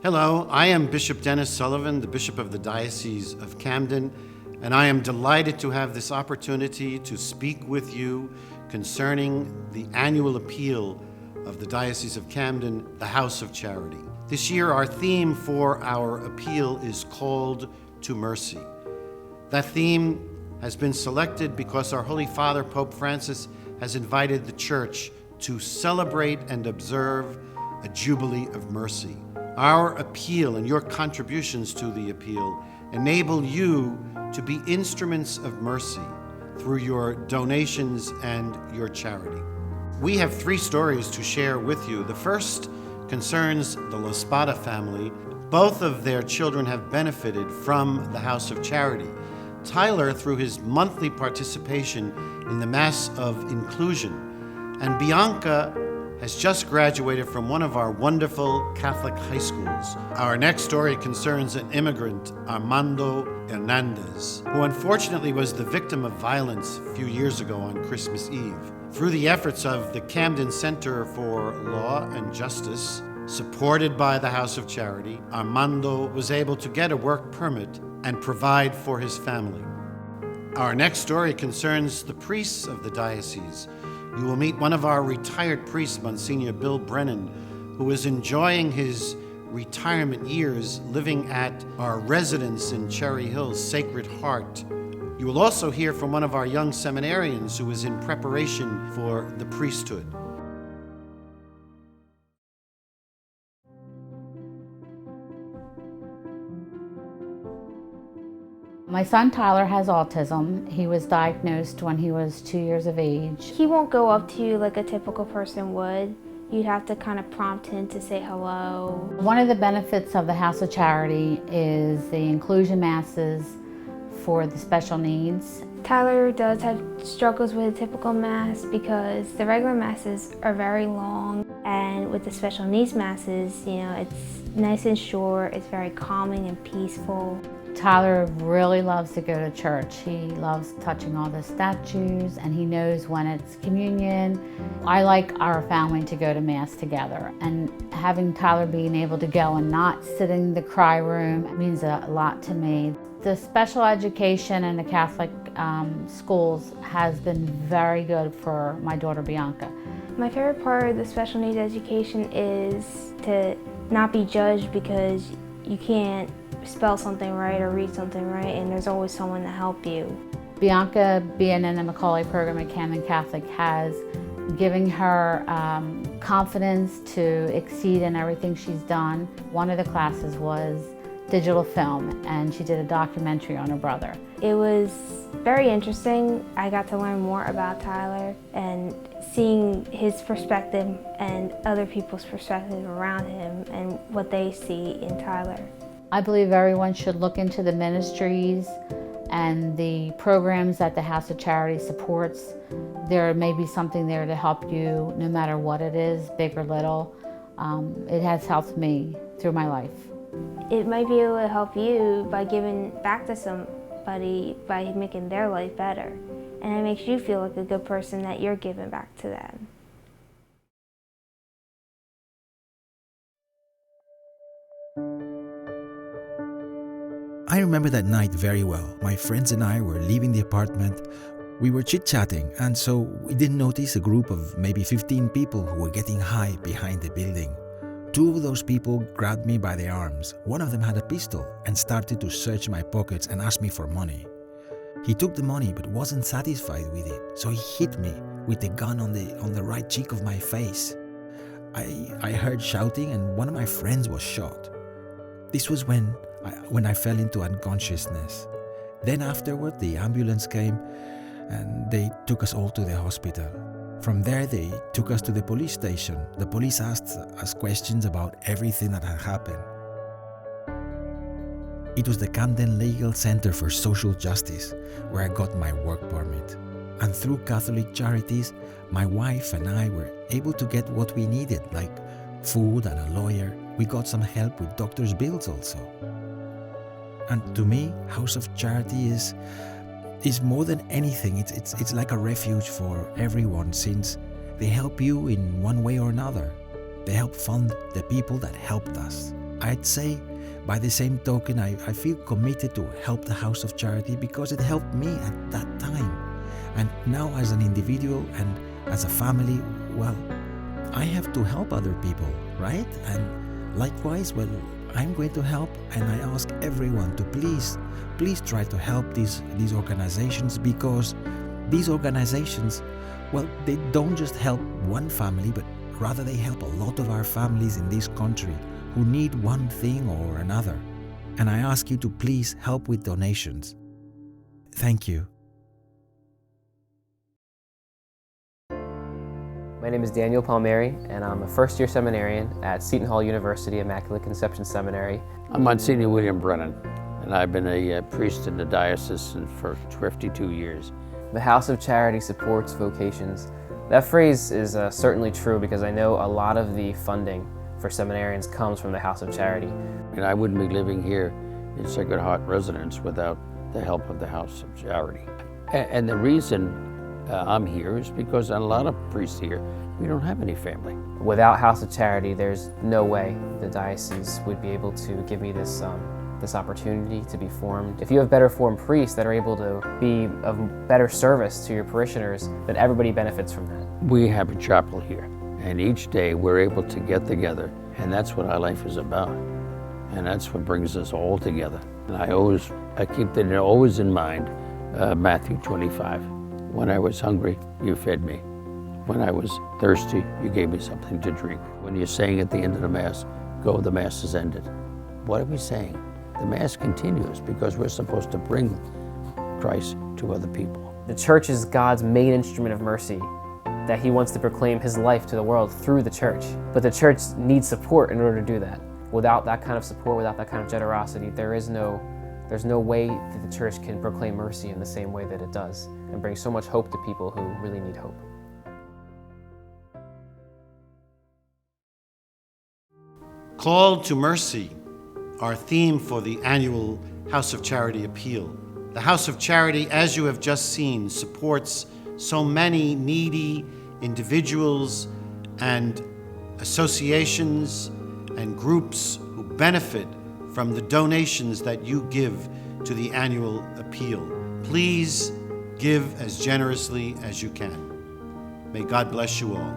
Hello, I am Bishop Dennis Sullivan, the Bishop of the Diocese of Camden, and I am delighted to have this opportunity to speak with you concerning the annual appeal of the Diocese of Camden, the House of Charity. This year, our theme for our appeal is Called to Mercy. That theme has been selected because our Holy Father, Pope Francis, has invited the Church to celebrate and observe a Jubilee of Mercy. Our appeal and your contributions to the appeal enable you to be instruments of mercy through your donations and your charity. We have 3 stories to share with you. The first concerns the Lospada family. Both of their children have benefited from the House of Charity. Tyler, through his monthly participation in the Mass of Inclusion, and Bianca has just graduated from one of our wonderful Catholic high schools. Our next story concerns an immigrant, Armando Hernandez, who unfortunately was the victim of violence a few years ago on Christmas Eve. Through the efforts of the Camden Center for Law and Justice, supported by the House of Charity, Armando was able to get a work permit and provide for his family. Our next story concerns the priests of the diocese. You will meet one of our retired priests, Monsignor Bill Brennan, who is enjoying his retirement years living at our residence in Cherry Hills, Sacred Heart. You will also hear from one of our young seminarians who is in preparation for the priesthood. My son Tyler has autism. He was diagnosed when he was 2 years of age. He won't go up to you like a typical person would. You'd have to kind of prompt him to say hello. One of the benefits of the House of Charity is the inclusion masses for the special needs. Tyler does have struggles with a typical mass because the regular masses are very long, and with the special needs masses, it's nice and short, it's very calming and peaceful. Tyler really loves to go to church. He loves touching all the statues, and he knows when it's communion. I like our family to go to Mass together, and having Tyler being able to go and not sit in the cry room means a lot to me. The special education in the Catholic schools has been very good for my daughter Bianca. My favorite part of the special needs education is to not be judged because you can't spell something right or read something right, and there's always someone to help you. Bianca, being in the Macaulay program at Camden Catholic, has given her confidence to exceed in everything she's done. One of the classes was digital film, and she did a documentary on her brother. It was very interesting. I got to learn more about Tyler and seeing his perspective and other people's perspective around him and what they see in Tyler. I believe everyone should look into the ministries and the programs that the House of Charity supports. There may be something there to help you no matter what it is, big or little. It has helped me through my life. It might be able to help you by giving back to somebody, by making their life better. And it makes you feel like a good person that you're giving back to them. I remember that night very well. My friends and I were leaving the apartment. We were chit-chatting, and so we didn't notice a group of maybe 15 people who were getting high behind the building. 2 of those people grabbed me by the arms. One of them had a pistol and started to search my pockets and ask me for money. He took the money but wasn't satisfied with it, so he hit me with the gun on the right cheek of my face. I heard shouting, and one of my friends was shot. This was when I fell into unconsciousness. Then afterward, the ambulance came and they took us all to the hospital. From there, they took us to the police station. The police asked us questions about everything that had happened. It was the Camden Legal Center for Social Justice where I got my work permit. And through Catholic Charities, my wife and I were able to get what we needed, like food and a lawyer. We got some help with doctor's bills also. And to me, House of Charity is more than anything. It's like a refuge for everyone, since they help you in one way or another. They help fund the people that helped us. I'd say, by the same token, I feel committed to help the House of Charity because it helped me at that time. And now, as an individual and as a family, well, I have to help other people, right? And likewise, well, I'm going to help, and I ask everyone to please try to help these organizations, because these organizations, well, they don't just help one family, but rather they help a lot of our families in this country who need one thing or another. And I ask you to please help with donations. Thank you. My name is Daniel Palmieri, and I'm a first-year seminarian at Seton Hall University Immaculate Conception Seminary. I'm Monsignor William Brennan, and I've been a priest in the diocese for 52 years. The House of Charity supports vocations. That phrase is certainly true, because I know a lot of the funding for seminarians comes from the House of Charity. And I wouldn't be living here in Sacred Heart Residence without the help of the House of Charity. And the reason I'm here is because a lot of priests here, we don't have any family. Without House of Charity, there's no way the diocese would be able to give me this opportunity to be formed. If you have better formed priests that are able to be of better service to your parishioners, then everybody benefits from that. We have a chapel here, and each day we're able to get together, and that's what our life is about. And that's what brings us all together. And I keep it always in mind, Matthew 25. When I was hungry, you fed me. When I was thirsty, you gave me something to drink. When you're saying at the end of the Mass, go, the Mass is ended. What are we saying? The Mass continues because we're supposed to bring Christ to other people. The church is God's main instrument of mercy, that He wants to proclaim His life to the world through the church. But the church needs support in order to do that. Without that kind of support, without that kind of generosity, there's no way that the church can proclaim mercy in the same way that it does and bring so much hope to people who really need hope. Called to Mercy, our theme for the annual House of Charity Appeal. The House of Charity, as you have just seen, supports so many needy individuals and associations and groups who benefit from the donations that you give to the annual appeal. Please give as generously as you can. May God bless you all.